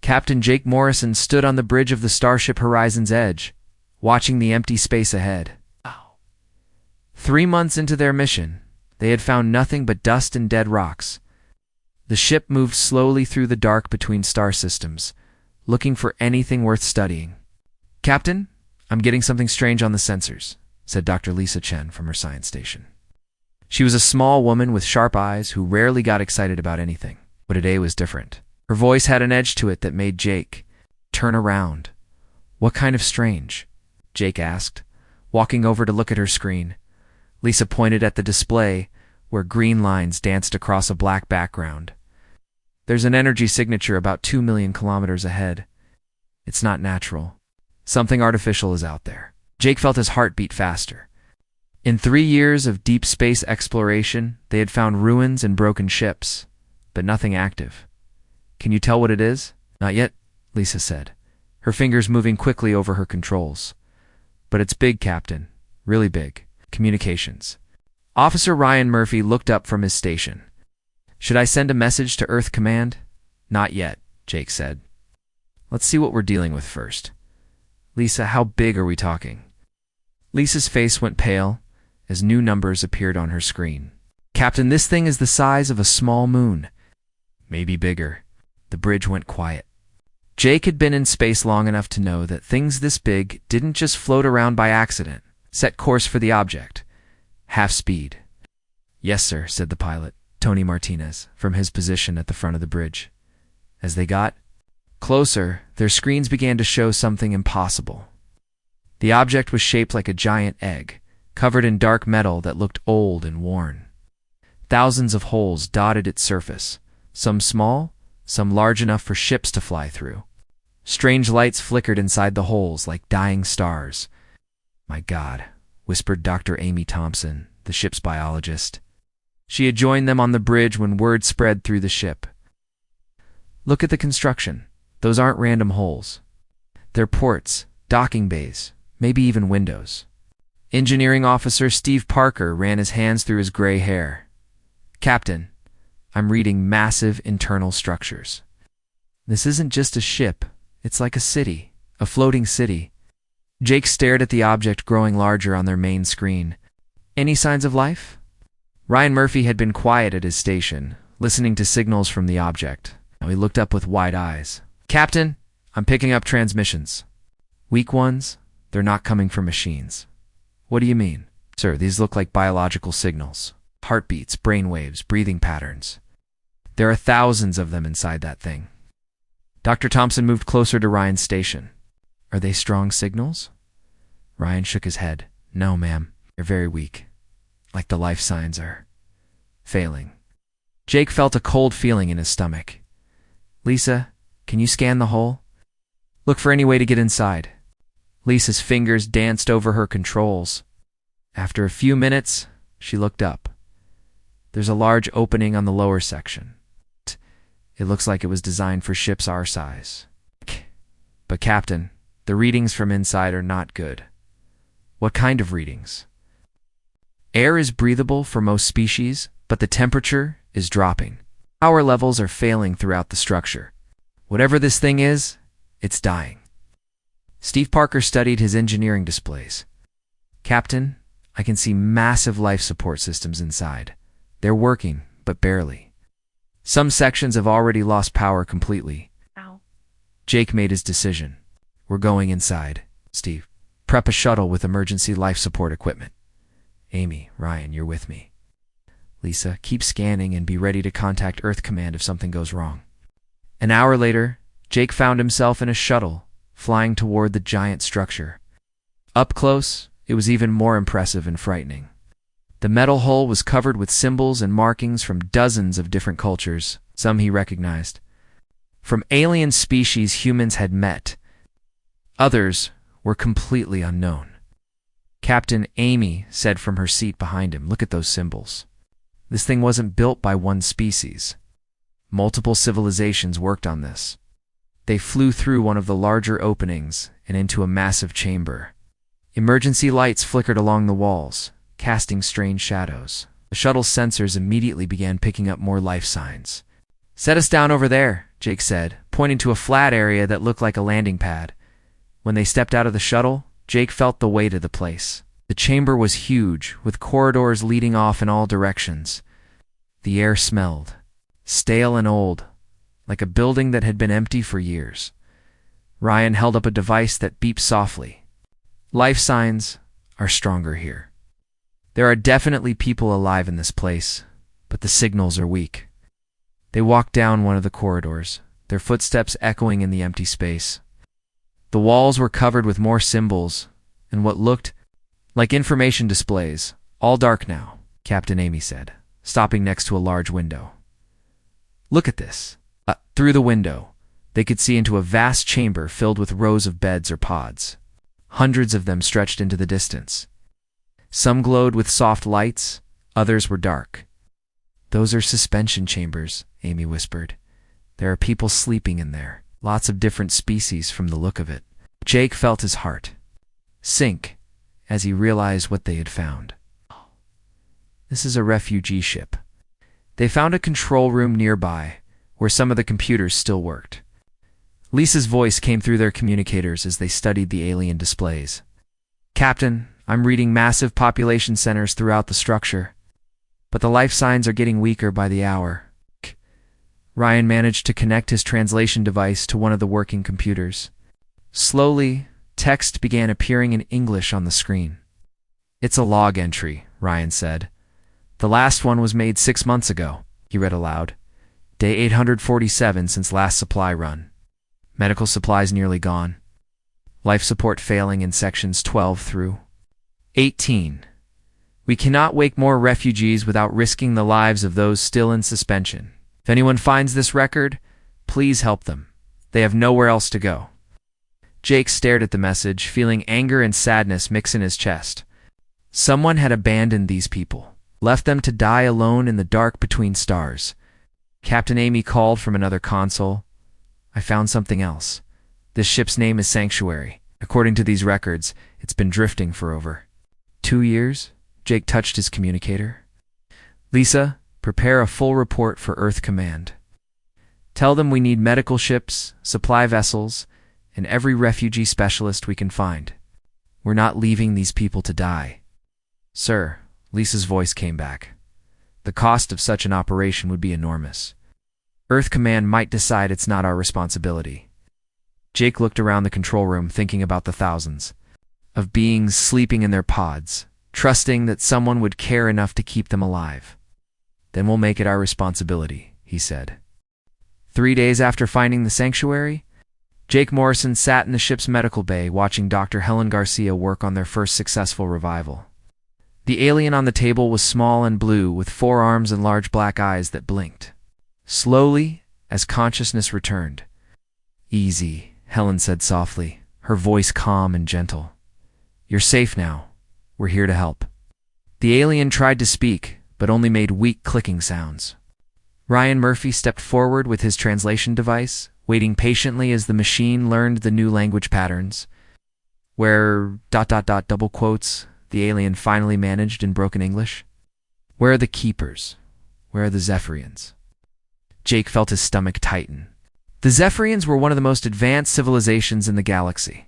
Captain Jake Morrison stood on the bridge of the starship Horizon's Edge, watching the empty space ahead. 3 months into their mission, they had found nothing but dust and dead rocks. The ship moved slowly through the dark between star systems, looking for anything worth studying. "Captain, I'm getting something strange on the sensors," said Dr. Lisa Chen from her science station. She was a small woman with sharp eyes who rarely got excited about anything, but today was different. Her voice had an edge to it that made Jake turn around. "What kind of strange?" Jake asked, walking over to look at her screen. Lisa pointed at the display, where green lines danced across a black background. "There's an energy signature about 2 million kilometers ahead. It's not natural. Something artificial is out there." Jake felt his heart beat faster. In 3 years of deep space exploration, they had found ruins and broken ships, but nothing active. "Can you tell what it is?" "Not yet," Lisa said, her fingers moving quickly over her controls. "But it's big, Captain. Really big. Communications." Officer Ryan Murphy looked up from his station. "Should I send a message to Earth Command?" "Not yet," Jake said. "Let's see what we're dealing with first. Lisa, how big are we talking?" Lisa's face went pale as new numbers appeared on her screen. "Captain, this thing is the size of a small moon." "Maybe bigger." The bridge went quiet. Jake had been in space long enough to know that things this big didn't just float around by accident. Set course for the object. Half speed. "Yes, sir," said the pilot, Tony Martinez, from his position at the front of the bridge. As they got closer, their screens began to show something impossible. The object was shaped like a giant egg, covered in dark metal that looked old and worn. Thousands of holes dotted its surface, some small, some large enough for ships to fly through. Strange lights flickered inside the holes like dying stars. "My God," whispered Dr. Amy Thompson, the ship's biologist. She had joined them on the bridge when word spread through the ship. "Look at the construction. Those aren't random holes. They're ports, docking bays, maybe even windows." Engineering Officer Steve Parker ran his hands through his gray hair. "Captain, I'm reading massive internal structures. This isn't just a ship. It's like a city, a floating city." Jake stared at the object growing larger on their main screen. "Any signs of life?" Ryan Murphy had been quiet at his station, listening to signals from the object. Now he looked up with wide eyes. "Captain, I'm picking up transmissions. Weak ones? They're not coming from machines." "What do you mean?" "Sir, these look like biological signals. Heartbeats, brainwaves, breathing patterns. There are thousands of them inside that thing." Dr. Thompson moved closer to Ryan's station. "Are they strong signals?" Ryan shook his head. "No, ma'am. They're very weak. Like the life signs are failing." Jake felt a cold feeling in his stomach. "Lisa, can you scan the hole? Look for any way to get inside." Lisa's fingers danced over her controls. After a few minutes, she looked up. "There's a large opening on the lower section. It looks like it was designed for ships our size. But Captain, the readings from inside are not good." "What kind of readings?" "Air is breathable for most species, but the temperature is dropping. Power levels are failing throughout the structure. Whatever this thing is, it's dying." Steve Parker studied his engineering displays. "Captain, I can see massive life support systems inside. They're working, but barely. Some sections have already lost power completely." Ow. Jake made his decision. "We're going inside. Steve, prep a shuttle with emergency life support equipment. Amy, Ryan, you're with me. Lisa, keep scanning and be ready to contact Earth Command if something goes wrong." An hour later, Jake found himself in a shuttle, flying toward the giant structure. Up close, it was even more impressive and frightening. The metal hull was covered with symbols and markings from dozens of different cultures, some he recognized. From alien species humans had met. Others were completely unknown. Captain Amy said from her seat behind him, "Look at those symbols. This thing wasn't built by one species. Multiple civilizations worked on this." They flew through one of the larger openings and into a massive chamber. Emergency lights flickered along the walls, casting strange shadows. The shuttle's sensors immediately began picking up more life signs. Set us down over there, Jake said, pointing to a flat area that looked like a landing pad. When they stepped out of the shuttle, Jake felt the weight of the place. The chamber was huge, with corridors leading off in all directions. The air smelled stale and old, like a building that had been empty for years. Ryan held up a device that beeped softly. Life signs are stronger here. There are definitely people alive in this place, but the signals are weak. They walked down one of the corridors, their footsteps echoing in the empty space. The walls were covered with more symbols and what looked like information displays. All dark now, Captain Amy said, stopping next to a large window. Look at this. Through the window, they could see into a vast chamber filled with rows of beds or pods. Hundreds of them stretched into the distance. Some glowed with soft lights, others were dark. Those are suspension chambers, Amy whispered. There are people sleeping in there, lots of different species from the look of it. Jake felt his heart sink as he realized what they had found. This is a refugee ship. They found a control room nearby, where some of the computers still worked. Lisa's voice came through their communicators as they studied the alien displays. Captain, I'm reading massive population centers throughout the structure, but the life signs are getting weaker by the hour. Ryan managed to connect his translation device to one of the working computers. Slowly, text began appearing in English on the screen. It's a log entry, Ryan said. The last one was made 6 months ago, he read aloud. Day 847 since last supply run. Medical supplies nearly gone. Life support failing in sections 12 through 18. We cannot wake more refugees without risking the lives of those still in suspension. If anyone finds this record, please help them. They have nowhere else to go. Jake stared at the message, feeling anger and sadness mix in his chest. Someone had abandoned these people, left them to die alone in the dark between stars. Captain Amy called from another console. I found something else. This ship's name is Sanctuary. According to these records, it's been drifting for over 2 years. Jake touched his communicator. Lisa, prepare a full report for Earth Command. Tell them we need medical ships, supply vessels, and every refugee specialist we can find. We're not leaving these people to die. Sir, Lisa's voice came back. The cost of such an operation would be enormous. Earth Command might decide it's not our responsibility. Jake looked around the control room, thinking about the thousands of beings sleeping in their pods, trusting that someone would care enough to keep them alive. Then we'll make it our responsibility, he said. 3 days after finding the sanctuary, Jake Morrison sat in the ship's medical bay watching Dr. Helen Garcia work on their first successful revival. The alien on the table was small and blue, with 4 arms and large black eyes that blinked. Slowly, as consciousness returned. Easy, Helen said softly, her voice calm and gentle. You're safe now. We're here to help. The alien tried to speak, but only made weak clicking sounds. Ryan Murphy stepped forward with his translation device, waiting patiently as the machine learned the new language patterns. Where ... double quotes, the alien finally managed in broken English. Where are the Keepers? Where are the Zephyrians? Jake felt his stomach tighten. The Zephyrians were one of the most advanced civilizations in the galaxy.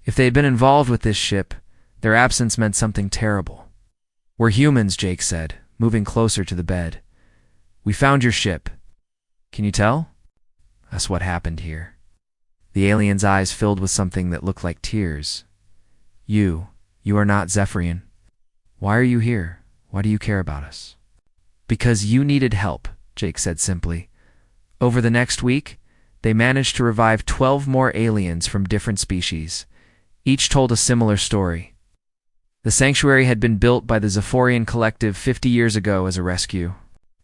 If they had been involved with this ship, their absence meant something terrible. We're humans, Jake said, moving closer to the bed. We found your ship. Can you tell? That's what happened here. The alien's eyes filled with something that looked like tears. You are not Zephyrian. Why are you here? Why do you care about us? Because you needed help, Jake said simply. Over the next week, they managed to revive 12 more aliens from different species. Each told a similar story. The sanctuary had been built by the Zephorian Collective 50 years ago as a rescue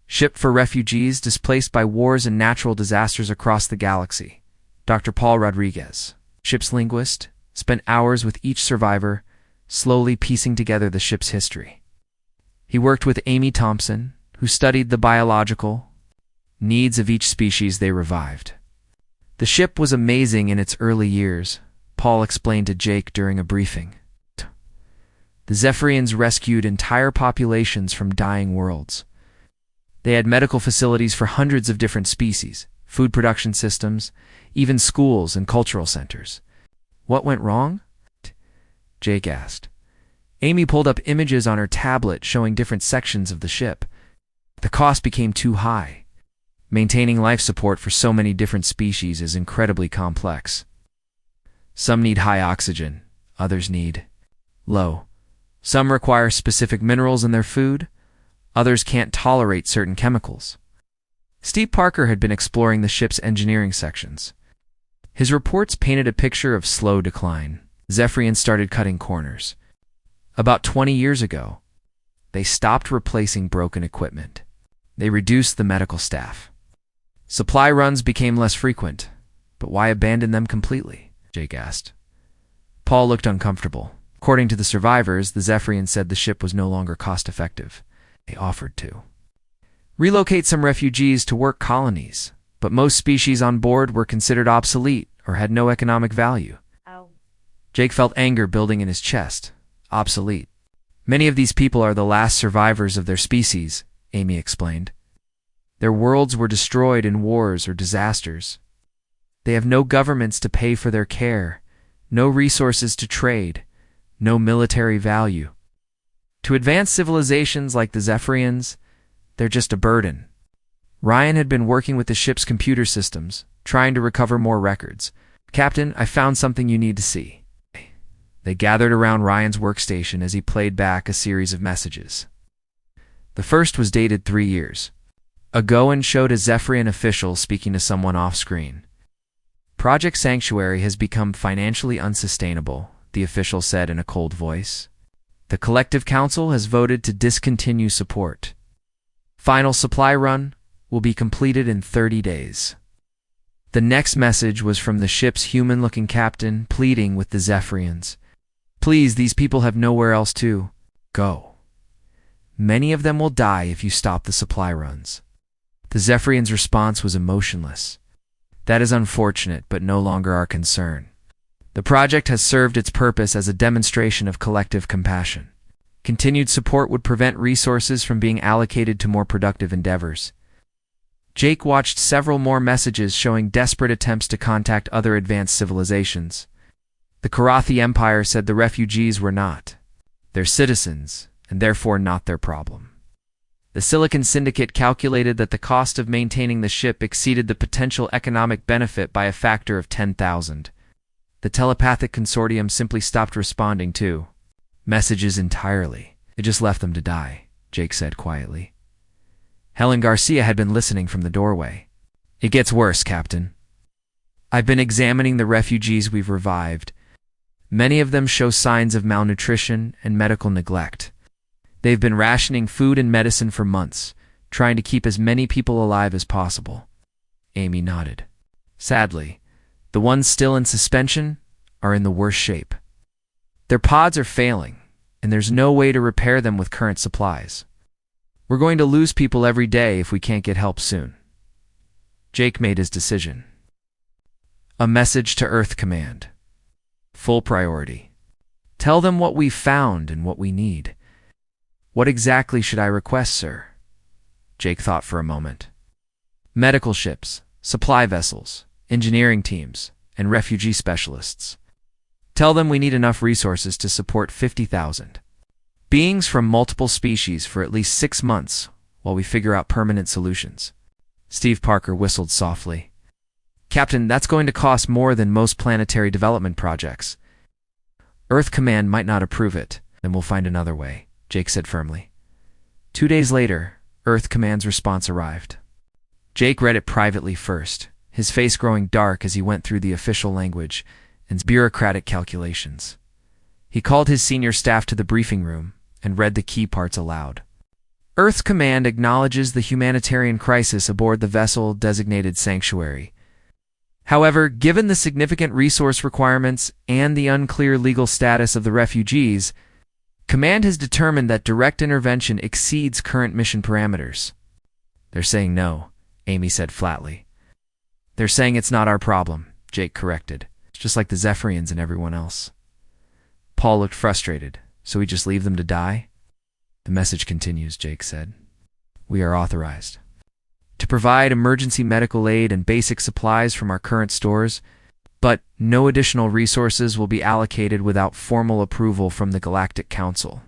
ship for refugees displaced by wars and natural disasters across the galaxy. Dr. Paul Rodriguez, ship's linguist, spent hours with each survivor, slowly piecing together the ship's history. He worked with Amy Thompson, who studied the biological needs of each species they revived. The ship was amazing in its early years, Paul explained to Jake during a briefing. The Zephyrians rescued entire populations from dying worlds. They had medical facilities for hundreds of different species, food production systems, even schools and cultural centers. What went wrong? Jake asked. Amy pulled up images on her tablet showing different sections of the ship. The cost became too high. Maintaining life support for so many different species is incredibly complex. Some need high oxygen, others need low. Some require specific minerals in their food, others can't tolerate certain chemicals. Steve Parker had been exploring the ship's engineering sections. His reports painted a picture of slow decline. Zephyrians started cutting corners. About 20 years ago, they stopped replacing broken equipment. They reduced the medical staff. Supply runs became less frequent, but why abandon them completely? Jake asked. Paul looked uncomfortable. According to the survivors, the Zephyrians said the ship was no longer cost-effective. They offered to relocate some refugees to work colonies, but most species on board were considered obsolete or had no economic value. Jake felt anger building in his chest. Obsolete. Many of these people are the last survivors of their species, Amy explained. Their worlds were destroyed in wars or disasters. They have no governments to pay for their care, no resources to trade, no military value. To advanced civilizations like the Zephyrians, they're just a burden. Ryan had been working with the ship's computer systems, trying to recover more records. Captain, I found something you need to see. They gathered around Ryan's workstation as he played back a series of messages. The first was dated 3 years ago and showed a Zephyrian official speaking to someone off-screen. Project Sanctuary has become financially unsustainable, the official said in a cold voice. The Collective Council has voted to discontinue support. Final supply run will be completed in 30 days. The next message was from the ship's human-looking captain pleading with the Zephyrians. Please, these people have nowhere else to go. Many of them will die if you stop the supply runs. The Zephyrians' response was emotionless. That is unfortunate, but no longer our concern. The project has served its purpose as a demonstration of collective compassion. Continued support would prevent resources from being allocated to more productive endeavors. Jake watched several more messages showing desperate attempts to contact other advanced civilizations. The Karathi Empire said the refugees were not their citizens, and therefore not their problem. The Silicon Syndicate calculated that the cost of maintaining the ship exceeded the potential economic benefit by a factor of 10,000. The Telepathic Consortium simply stopped responding to messages entirely. It just left them to die, Jake said quietly. Helen Garcia had been listening from the doorway. It gets worse, Captain. I've been examining the refugees we've revived. Many of them show signs of malnutrition and medical neglect. They've been rationing food and medicine for months, trying to keep as many people alive as possible. Amy nodded. Sadly, the ones still in suspension are in the worst shape. Their pods are failing, and there's no way to repair them with current supplies. We're going to lose people every day if we can't get help soon. Jake made his decision. A message to Earth Command. Full priority. Tell them what we've found and what we need. What exactly should I request, sir? Jake thought for a moment. Medical ships, supply vessels, engineering teams, and refugee specialists. Tell them we need enough resources to support 50,000 beings from multiple species for at least 6 months while we figure out permanent solutions. Steve Parker whistled softly. Captain, that's going to cost more than most planetary development projects. Earth Command might not approve it, then we'll find another way, Jake said firmly. 2 days later, Earth Command's response arrived. Jake read it privately first, his face growing dark as he went through the official language and bureaucratic calculations. He called his senior staff to the briefing room and read the key parts aloud. Earth Command acknowledges the humanitarian crisis aboard the vessel designated Sanctuary. However, given the significant resource requirements and the unclear legal status of the refugees, Command has determined that direct intervention exceeds current mission parameters. They're saying no, Amy said flatly. They're saying it's not our problem, Jake corrected. It's just like the Zephyrians and everyone else. Paul looked frustrated. So we just leave them to die? The message continues, Jake said. we are authorized to provide emergency medical aid and basic supplies from our current stores, but no additional resources will be allocated without formal approval from the Galactic Council.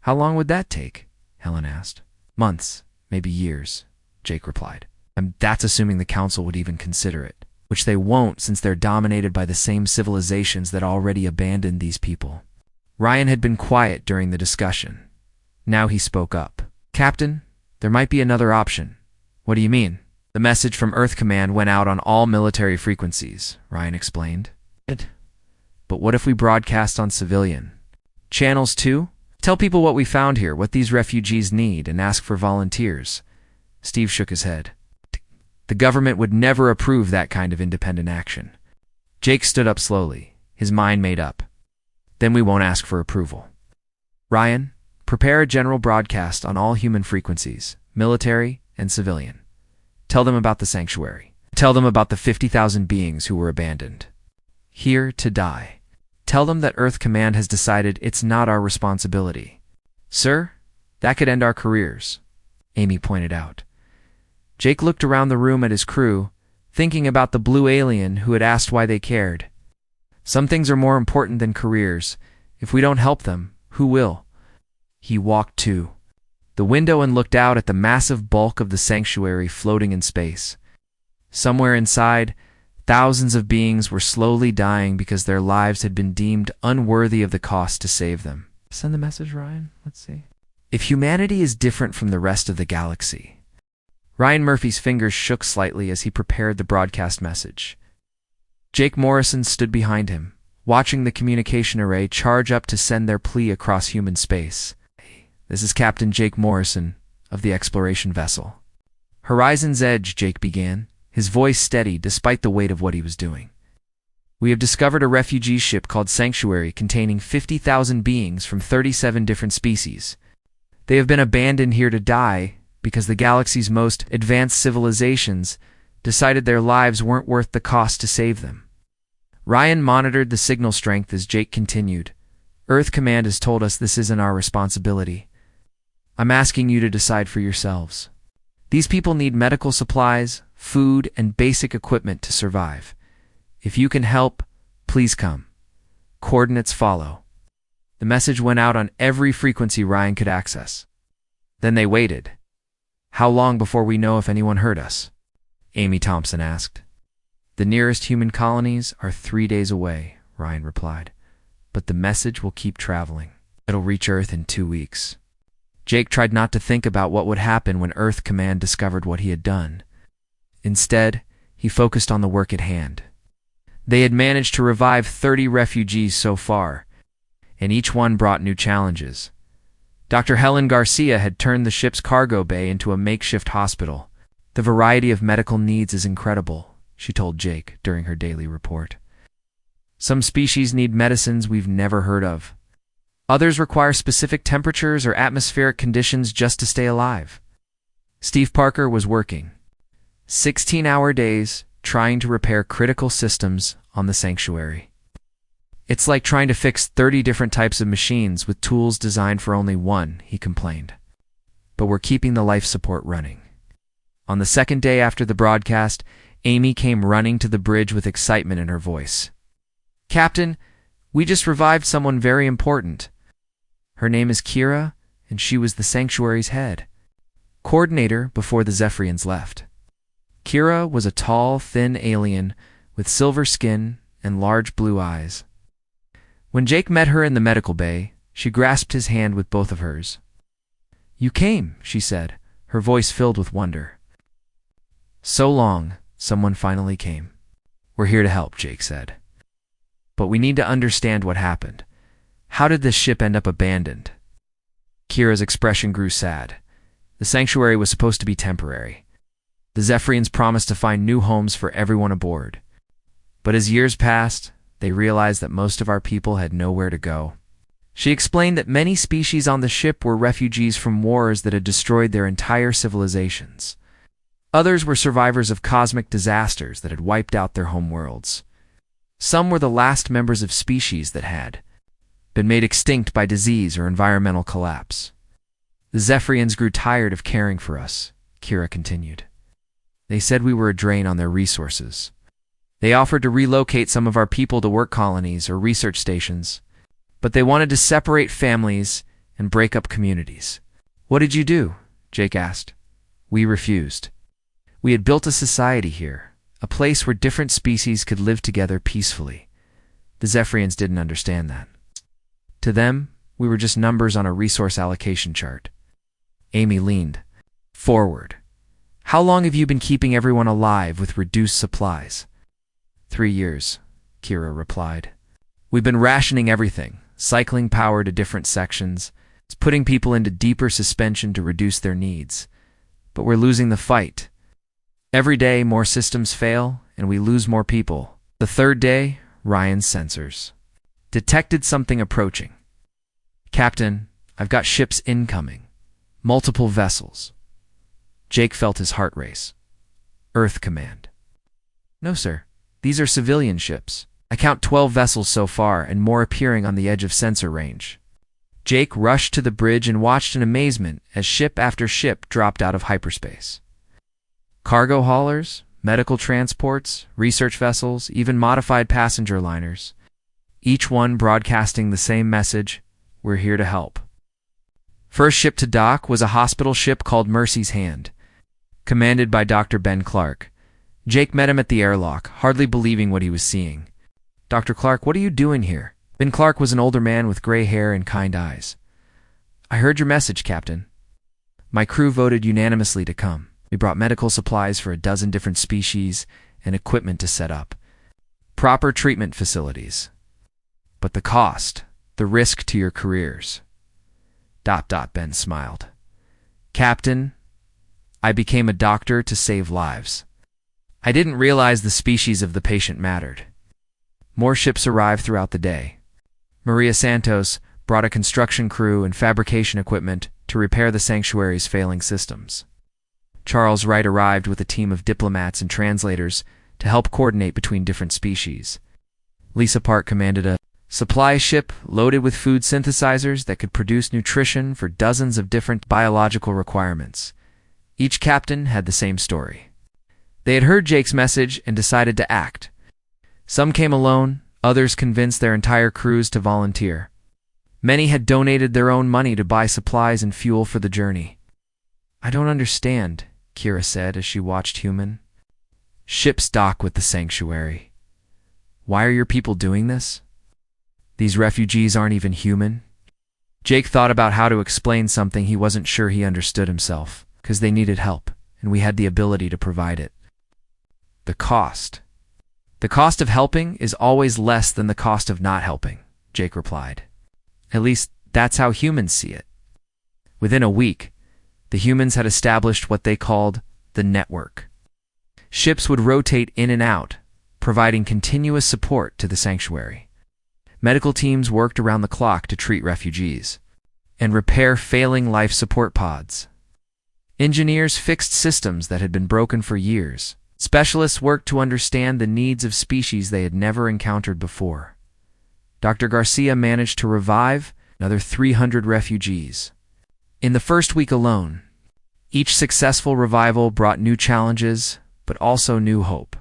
How long would that take? Helen asked. Months, maybe years, Jake replied. And that's assuming the Council would even consider it, which they won't since they're dominated by the same civilizations that already abandoned these people. Ryan had been quiet during the discussion. Now he spoke up. Captain, there might be another option. What do you mean? The message from Earth Command went out on all military frequencies, Ryan explained. But what if we broadcast on civilian channels too? Tell people what we found here, what these refugees need, and ask for volunteers. Steve shook his head. The government would never approve that kind of independent action. Jake stood up slowly, his mind made up. Then we won't ask for approval. Ryan, prepare a general broadcast on all human frequencies, military and civilian. Tell them about the sanctuary. Tell them about the 50,000 beings who were abandoned, here to die. Tell them that Earth Command has decided it's not our responsibility. Sir, that could end our careers, Amy pointed out. Jake looked around the room at his crew, thinking about the blue alien who had asked why they cared. Some things are more important than careers. If we don't help them, who will? He walked to the window and looked out at the massive bulk of the sanctuary floating in space. Somewhere inside, thousands of beings were slowly dying because their lives had been deemed unworthy of the cost to save them. Send the message, Ryan. Let's see. If humanity is different from the rest of the galaxy. Ryan Murphy's fingers shook slightly as he prepared the broadcast message. Jake Morrison stood behind him, watching the communication array charge up to send their plea across human space. This is Captain Jake Morrison of the exploration vessel. Horizon's Edge, Jake began, his voice steady despite the weight of what he was doing. We have discovered a refugee ship called Sanctuary containing 50,000 beings from 37 different species. They have been abandoned here to die because the galaxy's most advanced civilizations decided their lives weren't worth the cost to save them. Ryan monitored the signal strength as Jake continued. Earth Command has told us this isn't our responsibility. I'm asking you to decide for yourselves. These people need medical supplies, food, and basic equipment to survive. If you can help, please come. Coordinates follow. The message went out on every frequency Ryan could access. Then they waited. How long before we know if anyone heard us? Amy Thompson asked. The nearest human colonies are 3 days away, Ryan replied. But the message will keep traveling. It'll reach Earth in 2 weeks. Jake tried not to think about what would happen when Earth Command discovered what he had done. Instead, he focused on the work at hand. They had managed to revive 30 refugees so far, and each one brought new challenges. Dr. Helen Garcia had turned the ship's cargo bay into a makeshift hospital. The variety of medical needs is incredible, she told Jake during her daily report. Some species need medicines we've never heard of. Others require specific temperatures or atmospheric conditions just to stay alive. Steve Parker was working 16-hour days trying to repair critical systems on the sanctuary. It's like trying to fix 30 different types of machines with tools designed for only one, he complained. But we're keeping the life support running. On the second day after the broadcast, Amy came running to the bridge with excitement in her voice. Captain, we just revived someone very important. Her name is Kira, and she was the sanctuary's head coordinator before the Zephyrians left. Kira was a tall, thin alien with silver skin and large blue eyes. When Jake met her in the medical bay, she grasped his hand with both of hers. You came, she said, her voice filled with wonder. So long, someone finally came. We're here to help, Jake said. But we need to understand what happened. How did this ship end up abandoned? Kira's expression grew sad. The sanctuary was supposed to be temporary. The Zephyrians promised to find new homes for everyone aboard. But as years passed, they realized that most of our people had nowhere to go. She explained that many species on the ship were refugees from wars that had destroyed their entire civilizations. Others were survivors of cosmic disasters that had wiped out their homeworlds. Some were the last members of species that had been made extinct by disease or environmental collapse. The Zephyrians grew tired of caring for us, Kira continued. They said we were a drain on their resources. They offered to relocate some of our people to work colonies or research stations, but they wanted to separate families and break up communities. What did you do? Jake asked. We refused. We had built a society here, a place where different species could live together peacefully. The Zephyrians didn't understand that. To them, we were just numbers on a resource allocation chart. Amy leaned forward. How long have you been keeping everyone alive with reduced supplies? 3 years, Kira replied. We've been rationing everything, cycling power to different sections, putting people into deeper suspension to reduce their needs. But we're losing the fight. Every day, more systems fail, and we lose more people. The third day, Ryan's sensors detected something approaching. Captain, I've got ships incoming. Multiple vessels. Jake felt his heart race. Earth Command. No, sir. These are civilian ships. I count 12 vessels so far, and more appearing on the edge of sensor range. Jake rushed to the bridge and watched in amazement as ship after ship dropped out of hyperspace. Cargo haulers, medical transports, research vessels, even modified passenger liners. Each one broadcasting the same message, we're here to help. First ship to dock was a hospital ship called Mercy's Hand, commanded by Dr. Ben Clark. Jake met him at the airlock, hardly believing what he was seeing. Dr. Clark, what are you doing here? Ben Clark was an older man with gray hair and kind eyes. I heard your message, Captain. My crew voted unanimously to come. We brought medical supplies for 12 different species and equipment to set up. Proper treatment facilities. But the cost, the risk to your careers. ... Ben smiled. Captain, I became a doctor to save lives. I didn't realize the species of the patient mattered. More ships arrived throughout the day. Maria Santos brought a construction crew and fabrication equipment to repair the sanctuary's failing systems. Charles Wright arrived with a team of diplomats and translators to help coordinate between different species. Lisa Park commanded a supply ship loaded with food synthesizers that could produce nutrition for dozens of different biological requirements. Each captain had the same story. They had heard Jake's message and decided to act. Some came alone, others convinced their entire crews to volunteer. Many had donated their own money to buy supplies and fuel for the journey. I don't understand, Kira said as she watched Human. Ships dock with the sanctuary. Why are your people doing this? These refugees aren't even human. Jake thought about how to explain something he wasn't sure he understood himself, because they needed help, and we had the ability to provide it. The cost. The cost of helping is always less than the cost of not helping, Jake replied. At least, that's how humans see it. Within a week, the humans had established what they called the network. Ships would rotate in and out, providing continuous support to the sanctuary. Medical teams worked around the clock to treat refugees and repair failing life support pods. Engineers fixed systems that had been broken for years. Specialists worked to understand the needs of species they had never encountered before. Dr. Garcia managed to revive another 300 refugees. In the first week alone, each successful revival brought new challenges, but also new hope.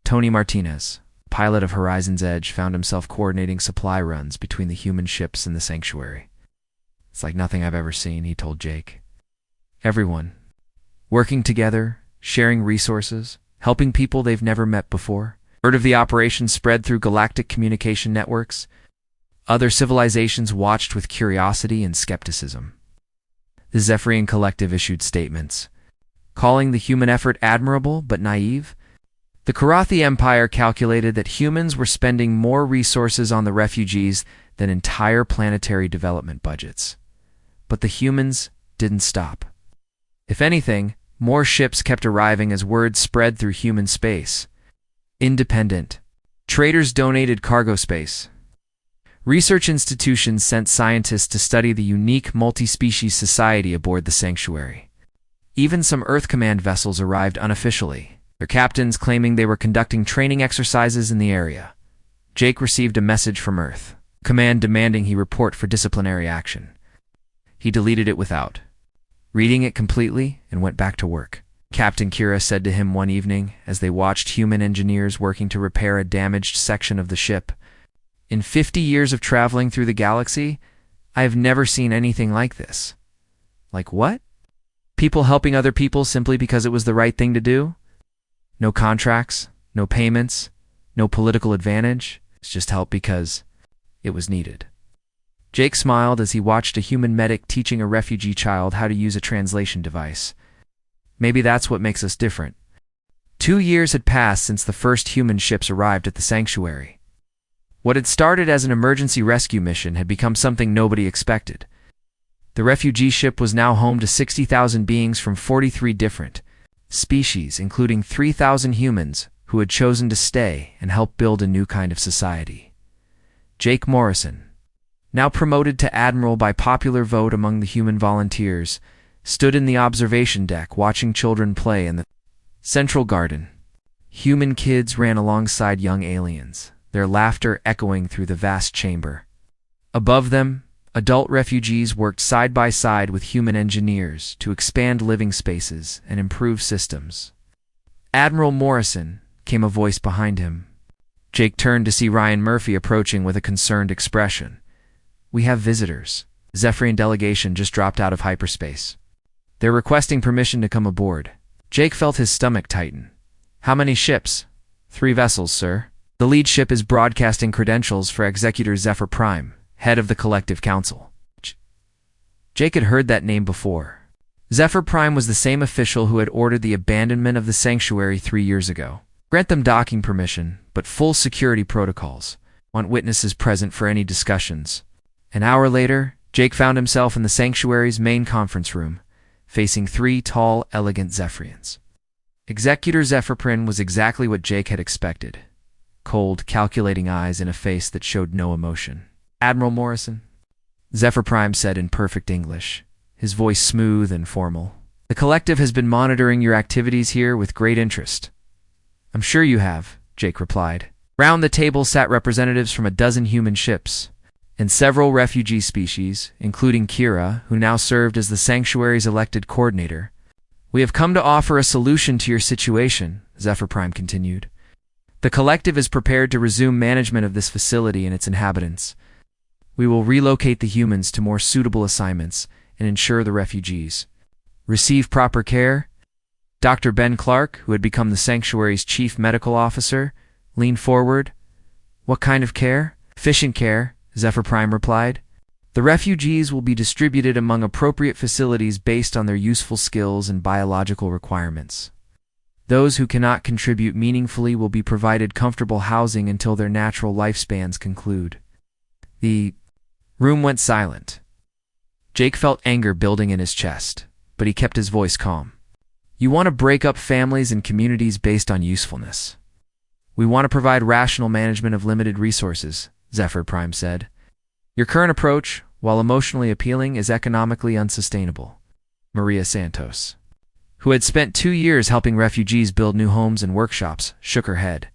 Tony Martinez, pilot of Horizon's Edge, found himself coordinating supply runs between the human ships and the sanctuary. It's like nothing I've ever seen, he told Jake. Everyone, working together, sharing resources, helping people they've never met before. Word of the operation spread through galactic communication networks. Other civilizations watched with curiosity and skepticism. The Zephyrian Collective issued statements, calling the human effort admirable but naive. The Karathi Empire calculated that humans were spending more resources on the refugees than entire planetary development budgets. But the humans didn't stop. If anything, more ships kept arriving as word spread through human space. Independent. Traders donated cargo space. Research institutions sent scientists to study the unique multi-species society aboard the sanctuary. Even some Earth Command vessels arrived unofficially, their captains claiming they were conducting training exercises in the area. Jake received a message from Earth Command demanding he report for disciplinary action. He deleted it without reading it completely, and went back to work. Captain Kira said to him one evening as they watched human engineers working to repair a damaged section of the ship, "In 50 years of traveling through the galaxy, I have never seen anything like this." "Like what?" "People helping other people simply because it was the right thing to do. No contracts, no payments, no political advantage. It's just help because it was needed." Jake smiled as he watched a human medic teaching a refugee child how to use a translation device. Maybe that's what makes us different. 2 years had passed since the first human ships arrived at the sanctuary. What had started as an emergency rescue mission had become something nobody expected. The refugee ship was now home to 60,000 beings from 43 different species, including 3,000 humans who had chosen to stay and help build a new kind of society. Jake Morrison, now promoted to admiral by popular vote among the human volunteers, stood in the observation deck watching children play in the central garden. Human kids ran alongside young aliens, their laughter echoing through the vast chamber. Above them, adult refugees worked side by side with human engineers to expand living spaces and improve systems. "Admiral Morrison," came a voice behind him. Jake turned to see Ryan Murphy approaching with a concerned expression. "We have visitors. The Zephyrian delegation just dropped out of hyperspace. They're requesting permission to come aboard." Jake felt his stomach tighten. "How many ships?" "3 vessels, sir. The lead ship is broadcasting credentials for Executor Zephyr Prime, head of the Collective Council." Jake had heard that name before. Zephyr Prime was the same official who had ordered the abandonment of the sanctuary 3 years ago. "Grant them docking permission, but full security protocols. Want witnesses present for any discussions." An hour later, Jake found himself in the sanctuary's main conference room, facing 3 tall, elegant Zephyrians. Executor Zephyr Prime was exactly what Jake had expected. Cold, calculating eyes and a face that showed no emotion. "Admiral Morrison," Zephyr Prime said in perfect English, his voice smooth and formal. "The Collective has been monitoring your activities here with great interest." "I'm sure you have," Jake replied. Round the table sat representatives from a dozen human ships and several refugee species, including Kira, who now served as the sanctuary's elected coordinator. "We have come to offer a solution to your situation," Zephyr Prime continued. "The Collective is prepared to resume management of this facility and its inhabitants. We will relocate the humans to more suitable assignments and ensure the refugees receive proper care." Dr. Ben Clark, who had become the sanctuary's chief medical officer, leaned forward. "What kind of care?" "Efficient care," Zephyr Prime replied. "The refugees will be distributed among appropriate facilities based on their useful skills and biological requirements. Those who cannot contribute meaningfully will be provided comfortable housing until their natural lifespans conclude." The room went silent. Jake felt anger building in his chest, but he kept his voice calm. "You want to break up families and communities based on usefulness. We want to provide rational management of limited resources," Zephyr Prime said. "Your current approach, while emotionally appealing, is economically unsustainable." Maria Santos, who had spent 2 years helping refugees build new homes and workshops, shook her head.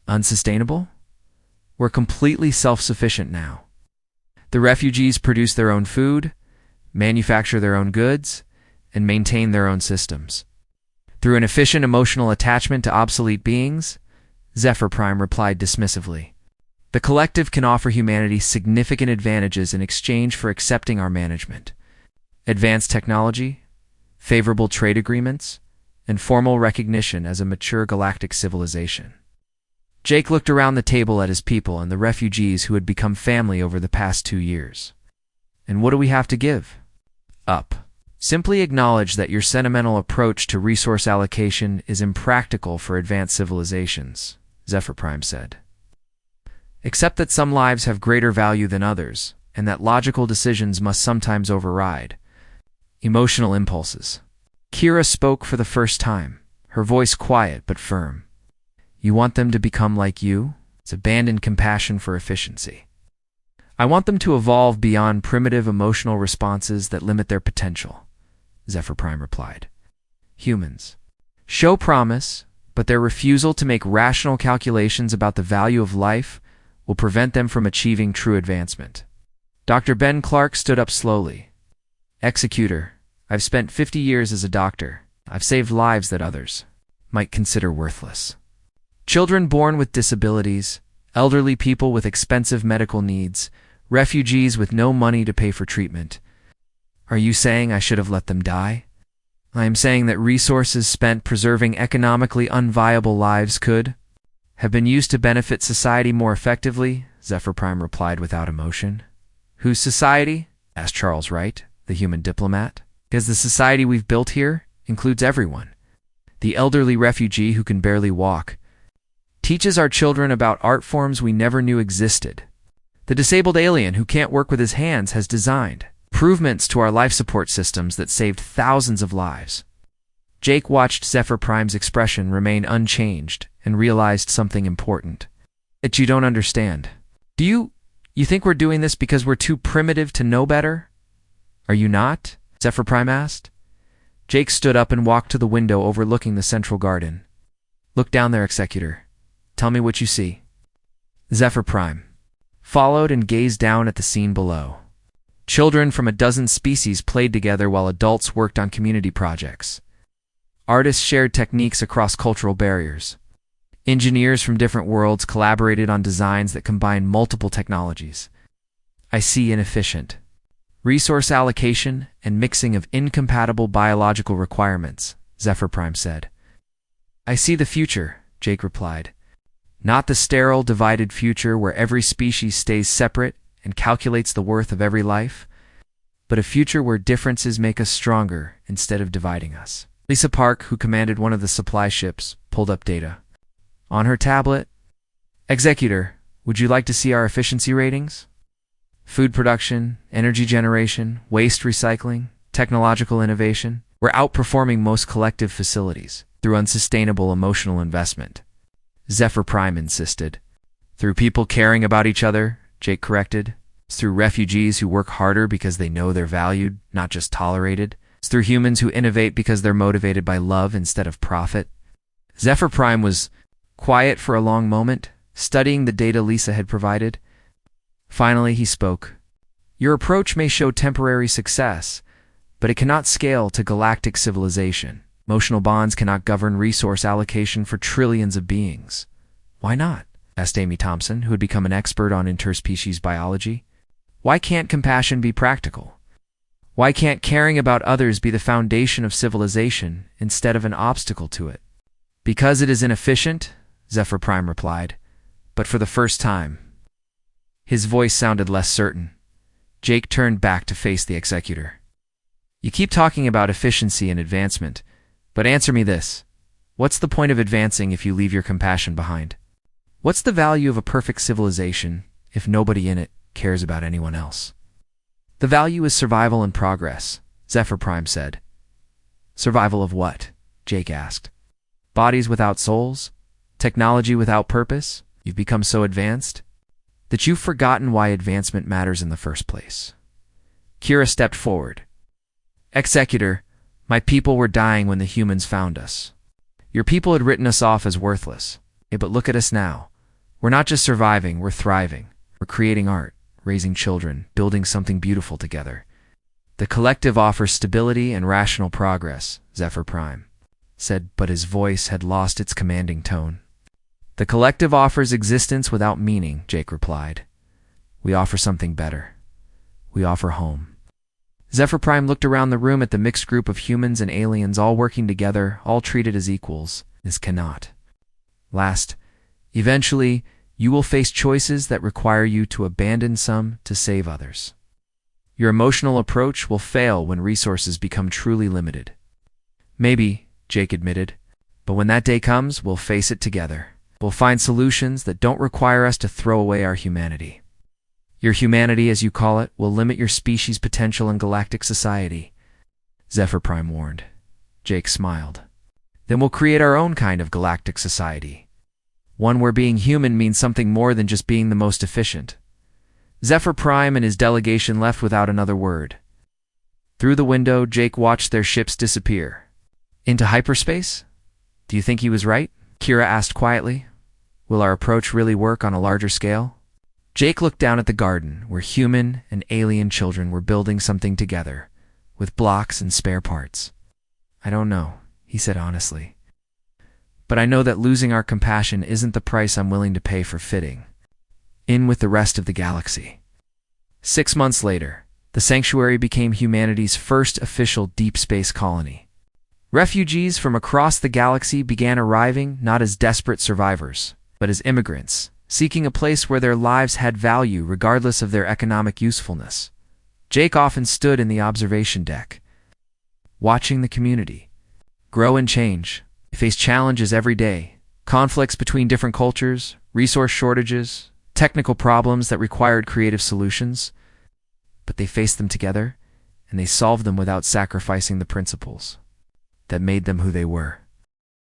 "Unsustainable? We're completely self-sufficient now. The refugees produce their own food, manufacture their own goods, and maintain their own systems. Through an efficient emotional attachment to obsolete beings," Zephyr Prime replied dismissively. "The Collective can offer humanity significant advantages in exchange for accepting our management. Advanced technology, favorable trade agreements, and formal recognition as a mature galactic civilization." Jake looked around the table at his people and the refugees who had become family over the past 2 years. "And what do we have to give up? Simply acknowledge that your sentimental approach to resource allocation is impractical for advanced civilizations," Zephyr Prime said. "Accept that some lives have greater value than others, and that logical decisions must sometimes override emotional impulses." Kira spoke for the first time, her voice quiet but firm. "You want them to become like you? It's abandoned compassion for efficiency. I want them to evolve beyond primitive emotional responses that limit their potential," Zephyr Prime replied. "Humans show promise, but their refusal to make rational calculations about the value of life will prevent them from achieving true advancement." Dr. Ben Clark stood up slowly. "Executor, I've spent 50 years as a doctor. I've saved lives that others might consider worthless. Children born with disabilities, elderly people with expensive medical needs, refugees with no money to pay for treatment. Are you saying I should have let them die? I am saying that resources spent preserving economically unviable lives could have been used to benefit society more effectively, Zephyr Prime replied without emotion. Whose society? Asked Charles Wright, the human diplomat. Because the society we've built here includes everyone. The elderly refugee who can barely walk teaches our children about art forms we never knew existed. The disabled alien who can't work with his hands has designed improvements to our life support systems that saved thousands of lives. Jake watched Zephyr Prime's expression remain unchanged and realized something important. That you don't understand. Do you think we're doing this because we're too primitive to know better? Are you not? Zephyr Prime asked. Jake stood up and walked to the window overlooking the central garden. Look down there, Executor. Tell me what you see. Zephyr Prime followed and gazed down at the scene below. Children from a dozen species played together while adults worked on community projects. Artists shared techniques across cultural barriers. Engineers from different worlds collaborated on designs that combined multiple technologies. I see inefficient resource allocation and mixing of incompatible biological requirements, Zephyr Prime said. I see the future, Jake replied. Not the sterile, divided future where every species stays separate and calculates the worth of every life, but a future where differences make us stronger instead of dividing us. Lisa Park, who commanded one of the supply ships, pulled up data. On her tablet, Executor, would you like to see our efficiency ratings? Food production, energy generation, waste recycling, technological innovation. We're outperforming most collective facilities through unsustainable emotional investment. Zephyr Prime insisted. Through people caring about each other, Jake corrected. It's through refugees who work harder because they know they're valued, not just tolerated. It's through humans who innovate because they're motivated by love instead of profit. Zephyr Prime was quiet for a long moment, studying the data Lisa had provided. Finally, he spoke. Your approach may show temporary success, but it cannot scale to galactic civilization. Emotional bonds cannot govern resource allocation for trillions of beings. Why not? Asked Amy Thompson, who had become an expert on interspecies biology. Why can't compassion be practical? Why can't caring about others be the foundation of civilization instead of an obstacle to it? Because it is inefficient, Zephyr Prime replied, but for the first time. His voice sounded less certain. Jake turned back to face the Executor. You keep talking about efficiency and advancement, but answer me this. What's the point of advancing if you leave your compassion behind? What's the value of a perfect civilization if nobody in it cares about anyone else? The value is survival and progress, Zephyr Prime said. Survival of what? Jake asked. Bodies without souls? Technology without purpose? You've become so advanced that you've forgotten why advancement matters in the first place. Kira stepped forward. Executor, my people were dying when the humans found us. Your people had written us off as worthless. But look at us now. We're not just surviving, we're thriving. We're creating art, raising children, building something beautiful together. The collective offers stability and rational progress, Zephyr Prime said, but his voice had lost its commanding tone. The collective offers existence without meaning, Jake replied. We offer something better. We offer home. Zephyr Prime looked around the room at the mixed group of humans and aliens all working together, all treated as equals. This cannot last. Eventually, you will face choices that require you to abandon some to save others. Your emotional approach will fail when resources become truly limited. Maybe, Jake admitted, but when that day comes, we'll face it together. We'll find solutions that don't require us to throw away our humanity. Your humanity, as you call it, will limit your species' potential in galactic society, Zephyr Prime warned. Jake smiled. Then we'll create our own kind of galactic society. One where being human means something more than just being the most efficient. Zephyr Prime and his delegation left without another word. Through the window, Jake watched their ships disappear. Into hyperspace? Do you think he was right? Kira asked quietly. Will our approach really work on a larger scale? Jake looked down at the garden, where human and alien children were building something together, with blocks and spare parts. "I don't know," he said honestly. "But I know that losing our compassion isn't the price I'm willing to pay for fitting in with the rest of the galaxy." 6 months later, the sanctuary became humanity's first official deep space colony. Refugees from across the galaxy began arriving not as desperate survivors, but as immigrants, seeking a place where their lives had value regardless of their economic usefulness. Jake often stood in the observation deck, watching the community grow and change. They faced challenges every day, conflicts between different cultures, resource shortages, technical problems that required creative solutions. But they faced them together, and they solved them without sacrificing the principles that made them who they were.